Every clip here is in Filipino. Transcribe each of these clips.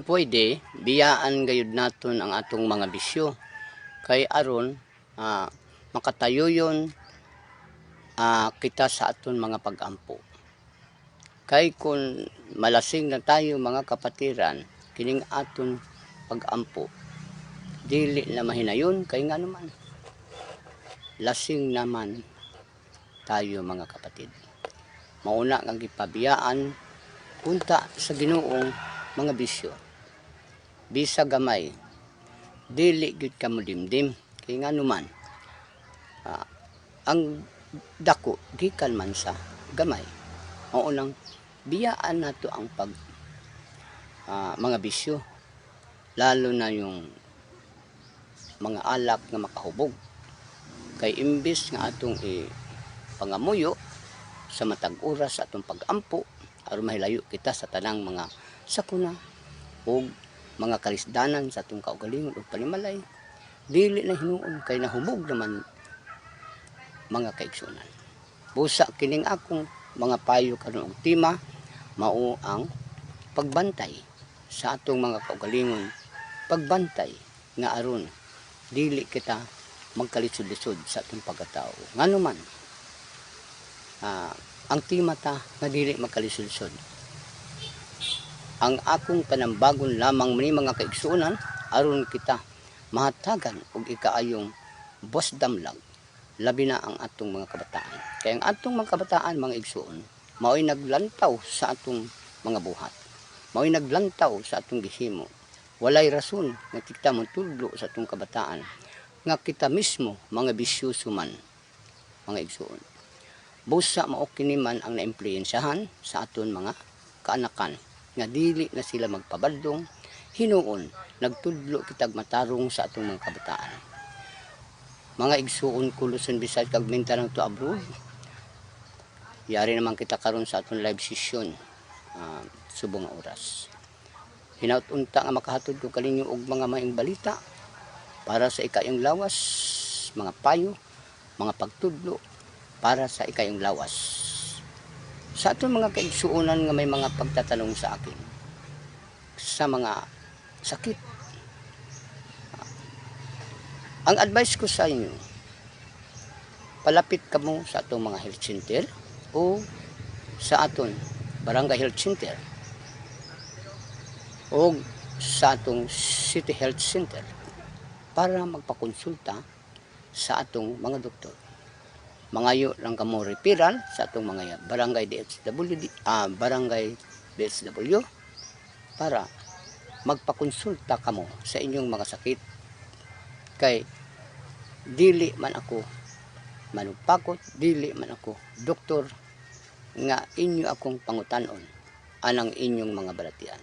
Pwede biyaan gayud naton ang atong mga bisyo kay aron makatayo yon kita sa aton mga pag-ampo. Kay kung malasing na tayo mga kapatiran, kining aton pag-ampo dili na mahinayon kay nga naman lasing naman tayo mga kapatid. Mauna nga gipabiyaan punta sa Ginoong mga bisyo. Bisa gamay, dili gid ka modimdim kay nga naman ang dako gikan man sa gamay. Maunang biyaan nato ang mga bisyo, lalo na yung mga alak nga makahubog. Kay imbis nga atong pangamuyo sa matag oras sa atong pag-ampo aron mahilayo kita sa tanang mga sakuna o mga kalisdanan sa atong kaugalingon o panimalay, dili na hinuon kay nahubog naman mga kaigsunan. Busa kining akong mga payo karon og tema mao ang pagbantay sa atong mga kaugalingon, pagbantay nga aron dili kita magkalisod-lisod sa atong pagkatao. Nganuman ang tema ta nga dili magkalisod-lisod. Ang akong panambagon lamang ni mga kaigsunan aron kita mahatagan og ikaayong bos damlag, labi na ang atong mga kabataan. Kaya ang atong mga kabataan, mga igsuon, mao'y naglantaw sa atong mga buhat. Mao'y naglantaw sa atong gihimo. Walay rason nga kita montudlo sa atong kabataan nga kita mismo mga bisyoso man, mga igsuon. Busa mao kini man ang naimpluwensyahan sa aton mga kaanakan nga dili na sila magpabaldong, hinuon nagtudlo kitag matarong sa atong mga kabataan. Mga igsuon ko Luzon, Visayas kag Mindanao to abroad, yari naman kita karon sa atong live session subong oras. Hinaut-unta nga makahatod ko kaninyo og mga maing balita para sa ikayong lawas, mga payo, mga pagtudlo para sa ikayong lawas. Sa atong mga kaigsuonan nga may mga pagtatanong sa akin sa mga sakit, ang advice ko sa inyo, palapit kamo sa atong mga health center o sa aton barangay health center o sa atong city health center para magpakonsulta sa atong mga doktor. Mangayo lang kamo referral sa atong mga barangay barangay DSW para magpakonsulta kamo sa inyong mga sakit. Kay dili man ako manugpakot, dili man ako doktor nga inyo akong pangutanon anang inyong mga balatian.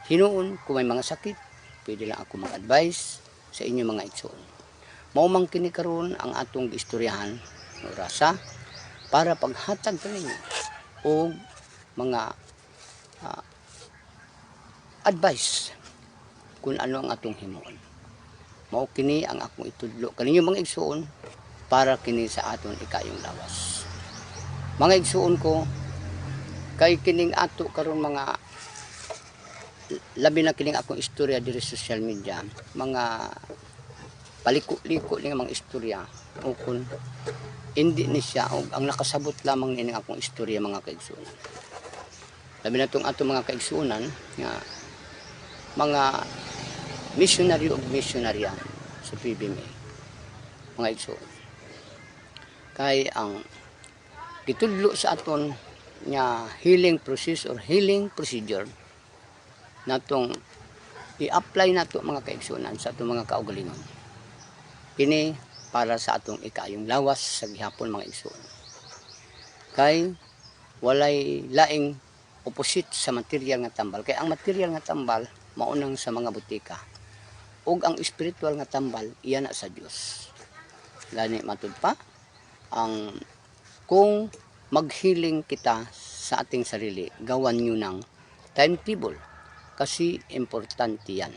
Hinuon kung may mga sakit, pwede lang ako mag-advise sa inyong mga igsoon. Mao man kini karon ang atong istoryahan orasa para paghatag kaninyo og mga advice kung ano ang atong himuon. Mao kini ang akong itudlo kaninyo mga igsuon para kini sa aton ikayong lawas. Mga igsuon ko, kay kining ato karon mga labi na kining akong istorya diri sa social media, mga paliko-liko ning mga istorya o kun hindi ni siya og ang nakasabot lamang ni akong istorya mga kaigsuonan. Labi na tong ato mga kaigsuonan nga mga missionary o misyonarya sa PBMA, mga igsuon. Kay ang gitudlo sa aton nga healing process or healing procedure natong i-apply nato mga kaigsuonan sa atong mga kaugalingon. Kini para sa atong ikayong lawas sa gihapon mga igsuon. Kay walay laing opposite sa material nga tambal. Kay ang material nga tambal maunang sa mga butika. Ug ang spiritual nga tambal iya na sa Dios. Gani matud pa ang kung maghealing kita sa ating sarili, gawan nyo ng timetable kasi importante yan.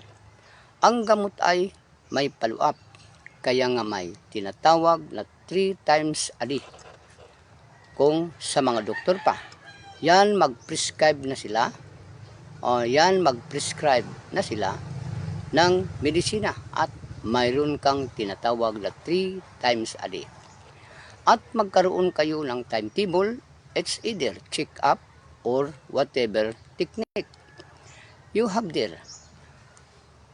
Ang gamot ay may follow-up. Kaya nga may tinatawag na 3 times a day. Kung sa mga doktor pa, yan mag-prescribe na sila yan mag-prescribe na sila ng medisina at mayroon kang tinatawag na 3 times a day. At magkaroon kayo ng timetable, it's either check-up or whatever technique you have there.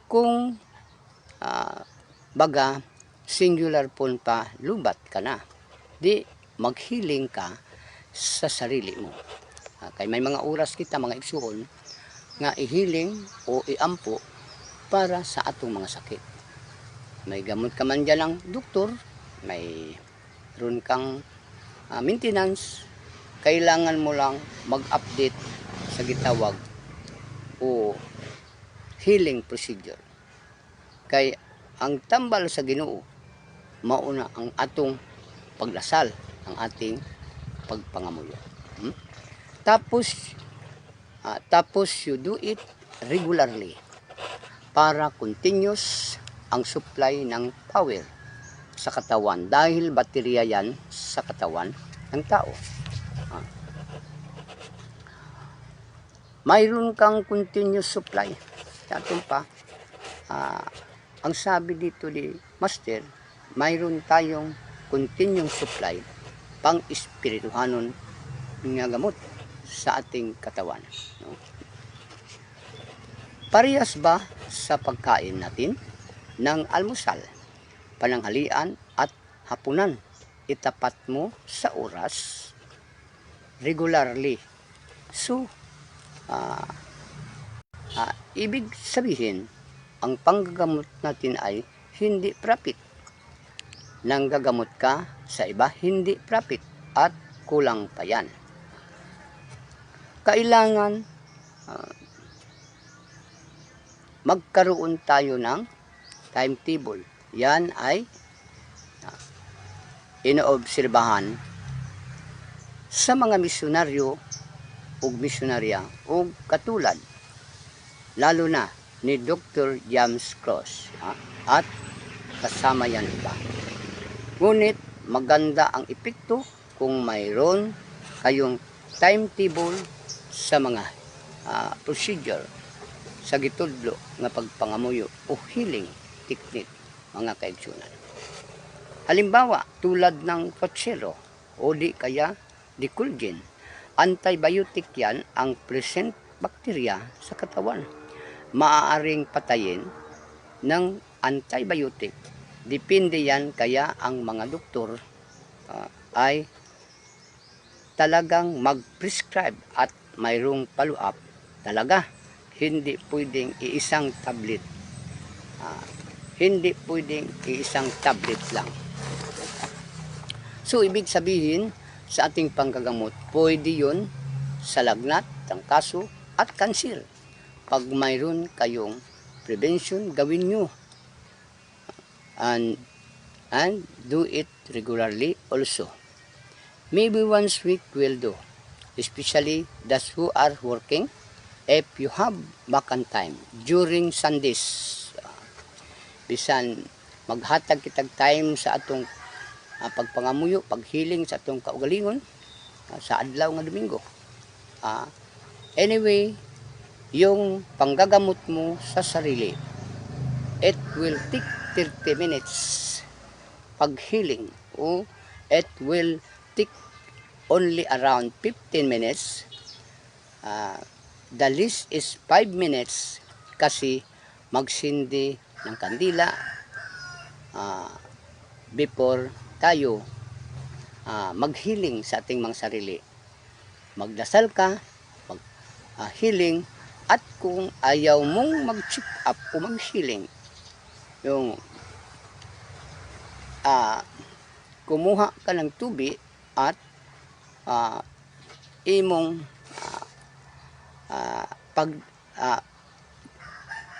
Kung baga singular phone pa, lubat ka na, di mag-healing ka sa sarili mo. Kay may mga oras kita mga igsuon nga i-healing o iampo para sa atong mga sakit. May gamot ka man dyan ng doktor, may ron kang maintenance, kailangan mo lang mag-update sa gitawag o healing procedure. Kay ang tambal sa Ginoo mauna ang atong pagdasal, ang ating pagpangamuyo. Tapos you do it regularly para continuous ang supply ng power sa katawan dahil baterya yan sa katawan ng tao. Mayroon kang continuous supply. Tatong pa, ang sabi dito ni Master, mayroon tayong continuous supply pang espirituhanon nga gamot sa ating katawan. No? Parehas ba sa pagkain natin ng almusal, pananghalian at hapunan? Itapat mo sa oras regularly. So, ibig sabihin, ang panggagamot natin ay hindi profit. Nanggagamot ka sa iba, hindi profit at kulang pa yan. Kailangan magkaroon tayo ng timetable. Yan ay inoobserbahan sa mga misyonaryo o misyonarya o katulad lalo na ni Dr. James Cross at kasama yan iba. Ngunit maganda ang epekto kung mayroon kayong timetable sa mga procedure sa gitudlo nga pagpangamuyo o healing technique mga kaigsunan. Halimbawa, tulad ng Coachella o di kaya Diculgen, antibiotic yan ang present bakterya sa katawan. Maaaring patayin ng antibiotic. Depende yan kaya ang mga doktor ay talagang mag-prescribe at mayroong follow-up talaga. Hindi pwedeng iisang tablet. Hindi pwedeng iisang tablet lang. So, ibig sabihin, sa ating panggagamot, pwede yun sa lagnat, trangkaso, at kanser. Pag mayroon kayong prevention, gawin nyo. And do it regularly also. Maybe once a week will do. Especially those who are working. If you have vacant time during Sundays, bisan maghatag kitag time sa atong pagpangamuyo, paghiling sa atong kaugalingon sa adlaw nga Domingo. Anyway, yung panggagamot mo sa sarili, it will take 30 minutes paghiling o it will take only around 15 minutes. The least is 5 minutes kasi magsindi ng kandila before tayo maghiling sa ating mga sarili. Magdasal ka, mag-healing, at kung ayaw mong mag-check up o mag-healing, yung kumuha ka ng tubig at imong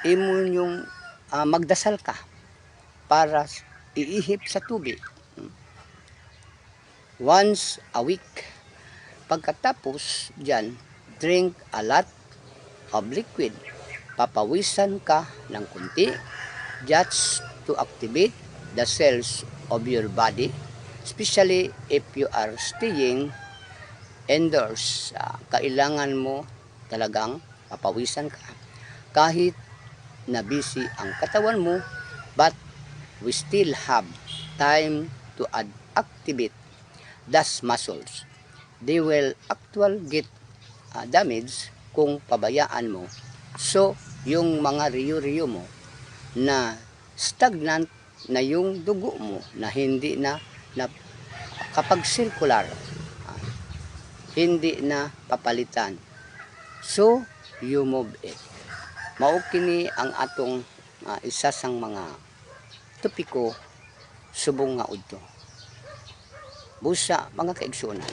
imong yung magdasal ka para iihip sa tubig once a week. Pagkatapos dyan, drink a lot of liquid. Papawisan ka ng kunti just to activate the cells of your body, especially if you are staying indoors. Kailangan mo talagang papawisan ka. Kahit na busy ang katawan mo, but we still have time to activate those muscles. They will actually get damage kung pabayaan mo. So, yung mga riyo-riyo mo na stagnant na yung dugo mo na hindi na kapag circular, hindi na papalitan. So, you move it. Mao kini ang atong isa sang mga topiko subong nga udto. Busa mga kaigsuonan.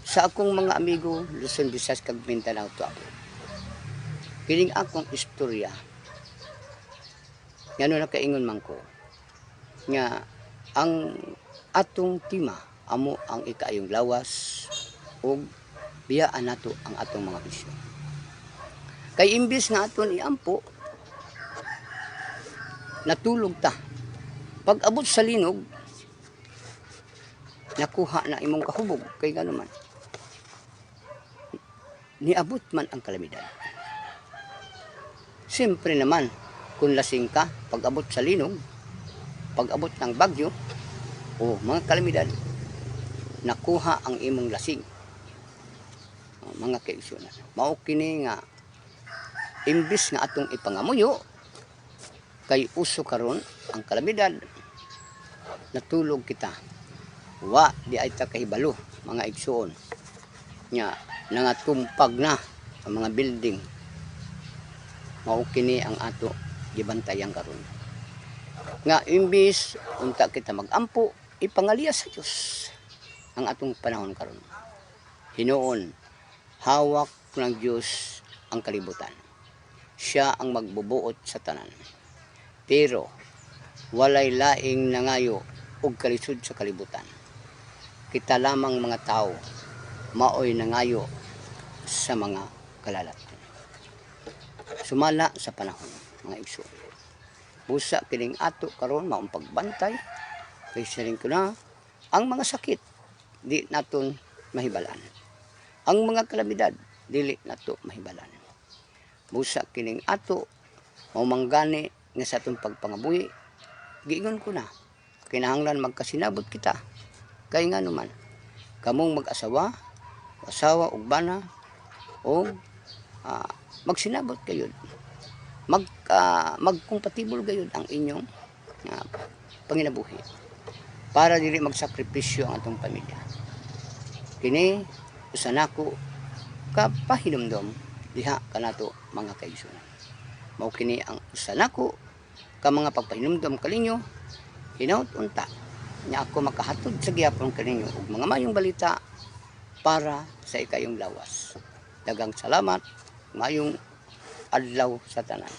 Sa akong mga amigo Luzon, Visayas kag Mindanao to ako. Kining akong istorya. Ngano na kaingon man ko nga ang atong tema amo ang ikaayong lawas ug biyaan nato ang atong mga bisyo. Kay imbis nga aton iampo, natulog ta. Pag abot sa linog, nakuha na imong kahubog. Kay gano man, niabot man ang kalamidad. Siyempre naman, kung lasing ka, pag abot sa linog, pag abot ng bagyo, o mga kalamidad, nakuha ang imong lasing. Mga kaigsuonan, mao kini nga imbis nga atong ipangamuyo kay uso karon ang kalamidad, natulog kita. Wa di ay ta kahibalo mga igsuon nya nangatumpag na ang mga building. Mao kini ang ato gibantayan karon nga imbis unta kita magampo, ipangalia sa Dios ang atong panahon karon. Hinuon hawak ng Dios ang kalibutan. Siya ang magbubuot sa tanan. Pero walay laing nangayo og kalisod sa kalibutan. Kita lamang mga tao maoy nangayo sa mga kalalatan. Sumala sa panahon mga igsoon. Busa kining ato karon maong pagbantay kay siring ko na ang mga sakit di naton mahibalan. Ang mga kalamidad dili nato mahibalan. Busa kining ato mamanggani nga sa atong pagpangabuhi, giingon ko na kinahanglan magkasinabot kita kay nga naman kamong mag-asawa, asawa ug bana o magsinabot kayo, magkompatible gayud ang inyong panginabuhi para dili magsakripisyo ang atong pamilya. Kini usa nako kapahinumdom diha kanato mga kaigsuonan. Mao kini ang usa nako ka mga pagpahinumdom kaninyo hinaut unta nya ako makahatod sa gihapon kaninyo og mga mayong balita para sa ikayong lawas. Daghang salamat, mayong adlaw sa tanan.